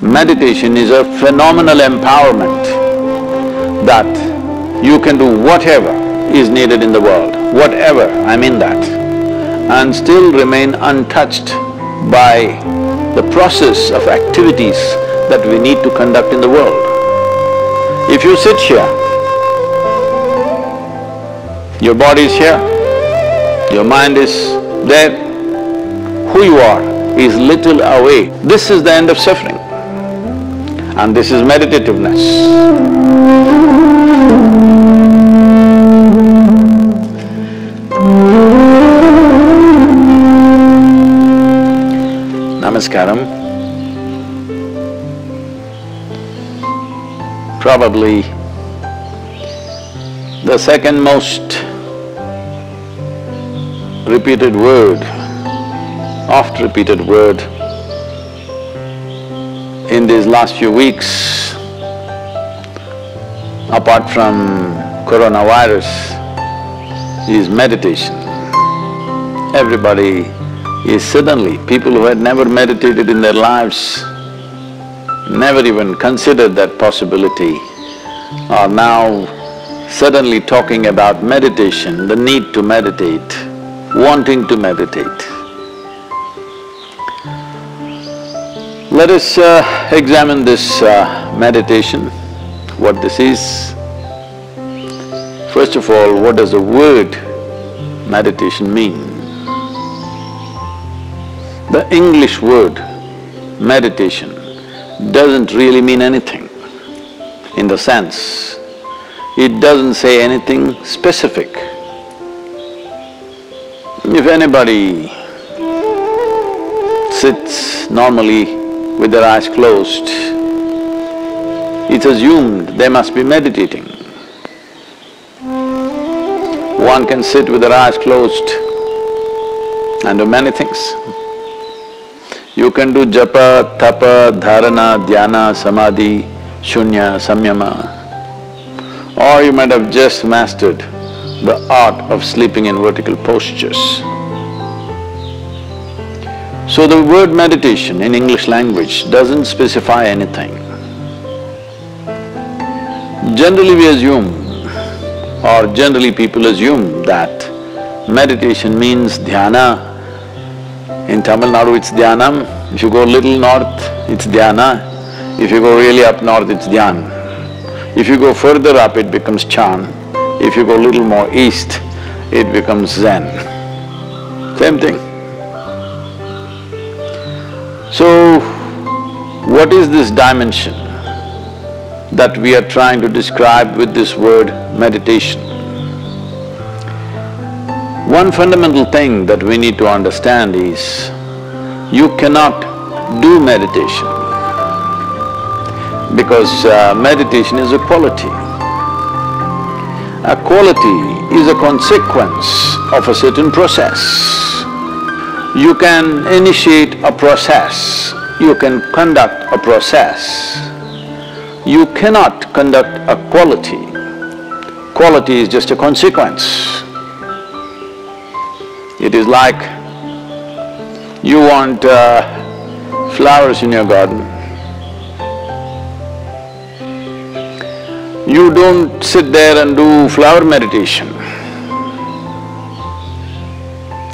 Meditation is a phenomenal empowerment that you can do whatever is needed in the world, whatever, I mean that, and still remain untouched by the process of activities that we need to conduct in the world. If you sit here, your body is here, your mind is there, who you are is little away. This is the end of suffering, and this is meditativeness. Namaskaram. Probably the second most repeated word, oft-repeated word in these last few weeks, apart from coronavirus, is meditation. Everybody is suddenly, people who had never meditated in their lives, never even considered that possibility, are now suddenly talking about meditation, the need to meditate, wanting to meditate. Let us examine this meditation, what this is. First of all, what does the word meditation mean? The English word meditation doesn't really mean anything, in the sense, it doesn't say anything specific. If anybody sits normally with their eyes closed, it's assumed they must be meditating. One can sit with their eyes closed and do many things. You can do japa, tapa, dharana, dhyana, samadhi, shunya, samyama, or you might have just mastered the art of sleeping in vertical postures. So the word meditation in English language doesn't specify anything. Generally we assume, or generally people assume that meditation means dhyana. In Tamil Nadu it's dhyanam, if you go little north it's dhyana, if you go really up north it's dhyan. If you go further up it becomes chan, if you go little more east it becomes zen. Same thing. So, what is this dimension that we are trying to describe with this word meditation? One fundamental thing that we need to understand is, you cannot do meditation because meditation is a quality. A quality is a consequence of a certain process. You can initiate a process, you can conduct a process. You cannot conduct a quality. Quality is just a consequence. It is like you want flowers in your garden. You don't sit there and do flower meditation.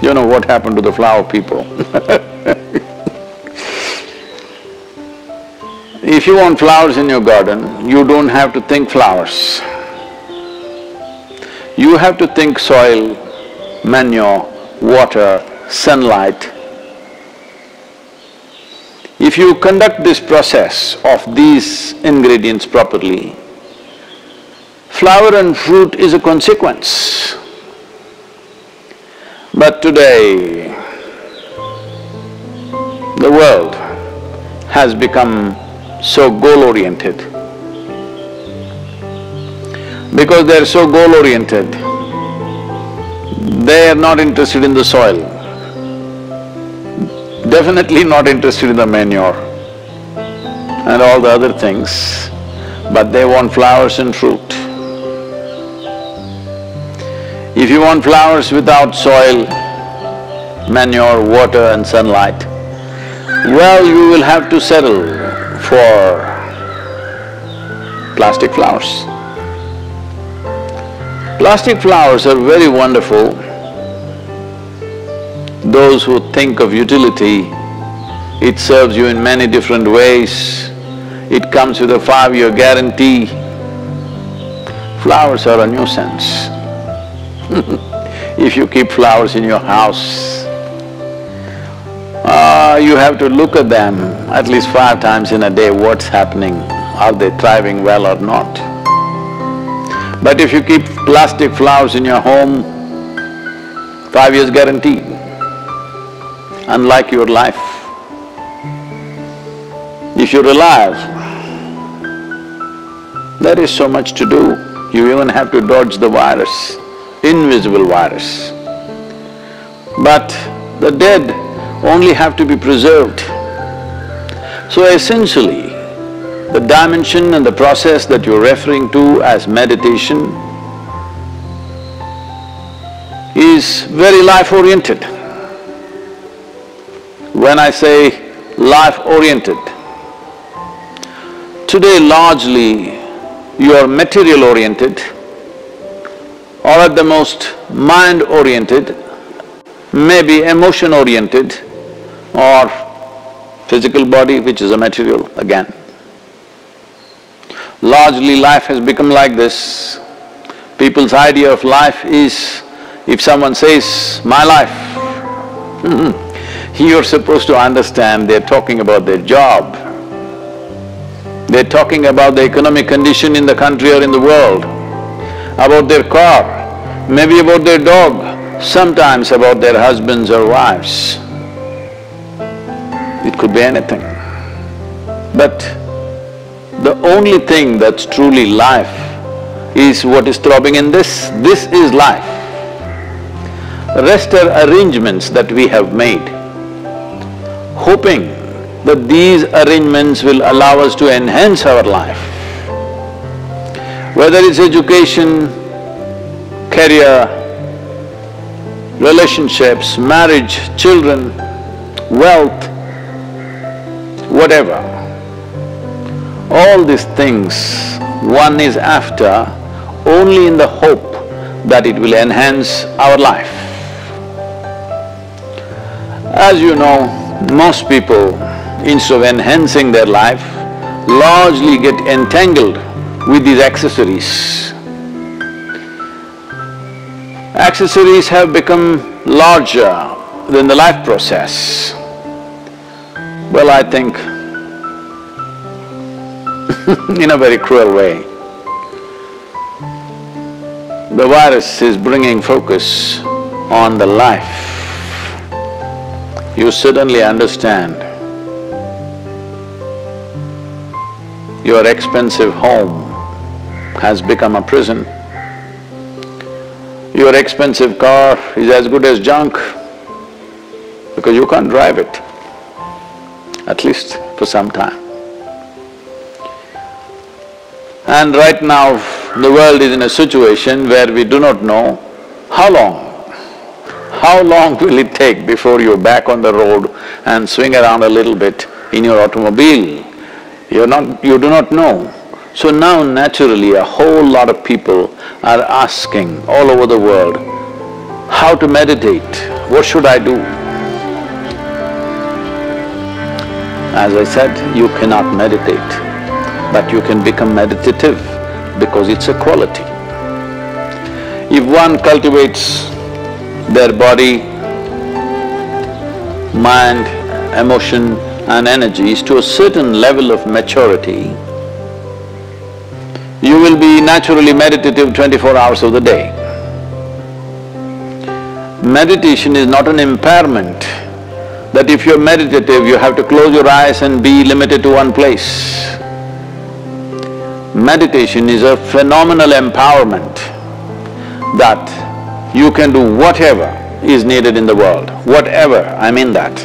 You know what happened to the flower people. If you want flowers in your garden, you don't have to think flowers. You have to think soil, manure, water, sunlight. If you conduct this process of these ingredients properly, flower and fruit is a consequence. But today, the world has become so goal-oriented. Because they're so goal-oriented, they are not interested in the soil, definitely not interested in the manure and all the other things, but they want flowers and fruit. If you want flowers without soil, manure, water and sunlight, well, you will have to settle for plastic flowers. Plastic flowers are very wonderful. Those who think of utility, it serves you in many different ways. It comes with a 5-year guarantee. Flowers are a nuisance. If you keep flowers in your house, you have to look at them at least 5 times in a day, what's happening, are they thriving well or not. But if you keep plastic flowers in your home, 5 years guarantee, unlike your life. If you're alive, there is so much to do. You even have to dodge the virus, invisible virus. But the dead only have to be preserved. So essentially, the dimension and the process that you're referring to as meditation is very life-oriented. When I say life-oriented, today largely you are material-oriented or at the most mind-oriented, maybe emotion-oriented or physical body, which is a material again. Largely life has become like this. People's idea of life is, if someone says, "my life," you're supposed to understand they're talking about their job. They're talking about the economic condition in the country or in the world, about their car, maybe about their dog, sometimes about their husbands or wives. It could be anything. But the only thing that's truly life is what is throbbing in this. This is life. The rest are arrangements that we have made, hoping that these arrangements will allow us to enhance our life. Whether it's education, career, relationships, marriage, children, wealth, whatever. All these things one is after only in the hope that it will enhance our life. As you know, most people, instead of enhancing their life, largely get entangled with these accessories. Accessories have become larger than the life process. Well, I think in a very cruel way. The virus is bringing focus on the life. You suddenly understand your expensive home has become a prison. Your expensive car is as good as junk because you can't drive it, at least for some time. And right now, the world is in a situation where we do not know how long will it take before you're back on the road and swing around a little bit in your automobile. You do not know. So now naturally a whole lot of people are asking all over the world, how to meditate, what should I do? As I said, you cannot meditate, but you can become meditative because it's a quality. If one cultivates their body, mind, emotion and energies to a certain level of maturity, you will be naturally meditative 24 hours of the day. Meditation is not an impairment that if you're meditative, you have to close your eyes and be limited to one place. Meditation is a phenomenal empowerment that you can do whatever is needed in the world. Whatever, I mean that.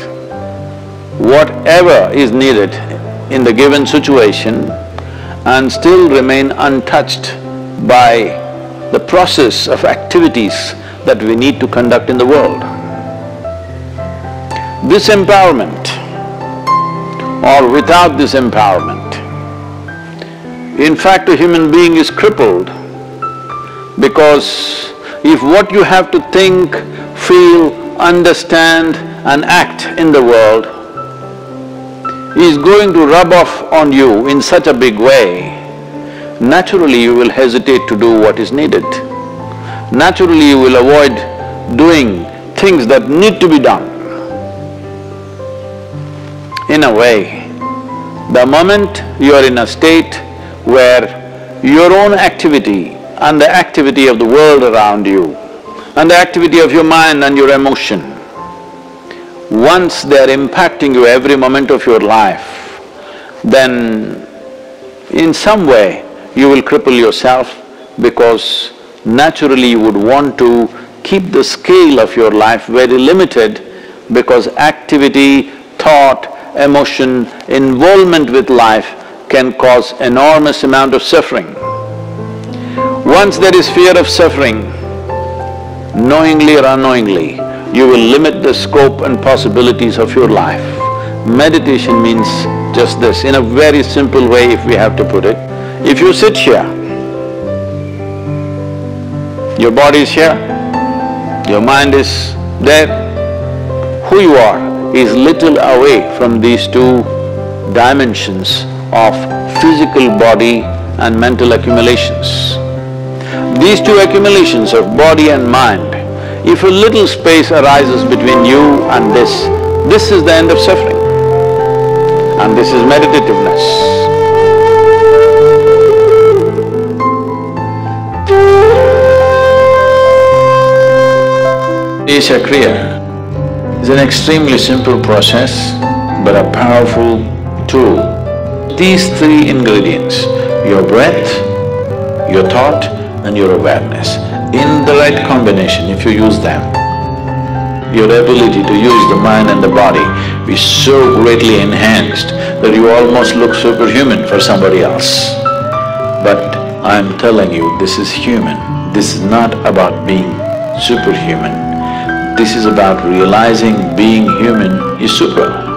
Whatever is needed in the given situation and still remain untouched by the process of activities that we need to conduct in the world. This empowerment or without this empowerment. In fact, a human being is crippled because if what you have to think, feel, understand and act in the world is going to rub off on you in such a big way, naturally you will hesitate to do what is needed. Naturally you will avoid doing things that need to be done. In a way, the moment you are in a state where your own activity and the activity of the world around you and the activity of your mind and your emotion, once they are impacting you every moment of your life, then in some way you will cripple yourself because naturally you would want to keep the scale of your life very limited because activity, thought, emotion, involvement with life can cause enormous amount of suffering. Once there is fear of suffering, knowingly or unknowingly, you will limit the scope and possibilities of your life. Meditation means just this, in a very simple way if we have to put it. If you sit here, your body is here, your mind is there, who you are is little away from these two dimensions of physical body and mental accumulations. These two accumulations of body and mind, if a little space arises between you and this is the end of suffering. And this is meditativeness. Isha Kriya is an extremely simple process but a powerful tool. These three ingredients, your breath, your thought and your awareness, in the right combination, if you use them, your ability to use the mind and the body is so greatly enhanced that you almost look superhuman for somebody else. But I'm telling you, this is human. This is not about being superhuman. This is about realizing being human is supra.